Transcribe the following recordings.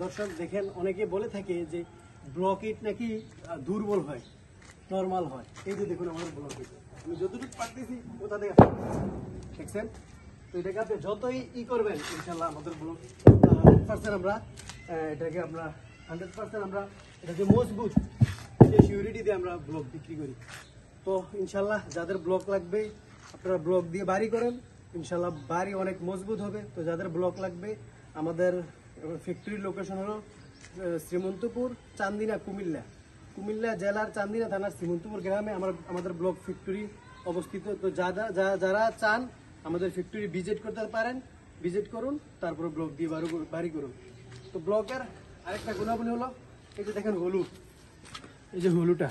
দর্শক দেখেন, অনেকে বলে থাকে যে ব্লক ইট নাকি দুর্বল হয়, নরমাল হয়। এই যে দেখুন আমার ব্লক ইট, আমি যতটুকু পারতেছি কোথা থেকে দেখছেন। তো এটাকে আপনি যতই করবেন ইনশাল্লাহ আমাদের ব্লক 100% আমরা এটাকে আমরা 100% আমরা এটা যে মজবুত যে সিউরিটি দিয়ে আমরা ব্লক বিক্রি করি। তো ইনশাল্লাহ যাদের ব্লক লাগবে আপনারা ব্লক দিয়ে বাড়ি করেন, ইনশাল্লাহ বাড়ি অনেক মজবুত হবে। তো যাদের ব্লক লাগবে, আমাদের ফ্যাক্টরির লোকেশন হলো শ্রীমন্তপুর, চান্দিনা, কুমিল্লা জেলার চান্দিনা থানার শ্রীমন্তপুর গ্রামে আমাদের ব্লক ফ্যাক্টরি অবস্থিত। তো যারা চান আমাদের ফ্যাক্টরি ভিজিট করতে পারেন, ভিজিট করুন, তারপরে ব্লক দিয়ে বাড়ি করুন। তো ব্লকের আরেকটা গুণাবলী হলো এই যে দেখেন হলু, এই যে হলুটা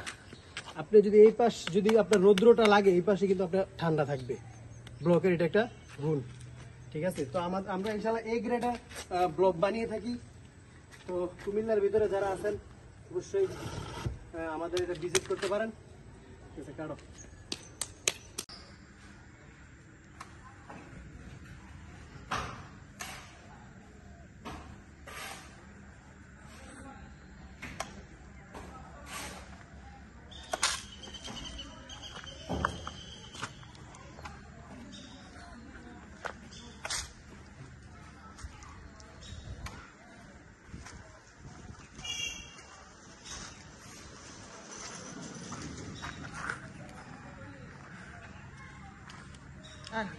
আপনি যদি এই পাশ যদি আপনার রৌদ্রটা লাগে, এই পাশে কিন্তু আপনার ঠান্ডা থাকবে। ব্লকের এটা একটা গুণ, ঠিক আছে। তো আমরা ইনশাল্লাহ এই গ্রেডে ব্লক বানিয়ে থাকি। তো কুমিল্লার ভিতরে যারা আছেন অবশ্যই আমাদের এটা ভিজিট করতে পারেন, ঠিক আছে। কাটো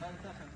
ভালো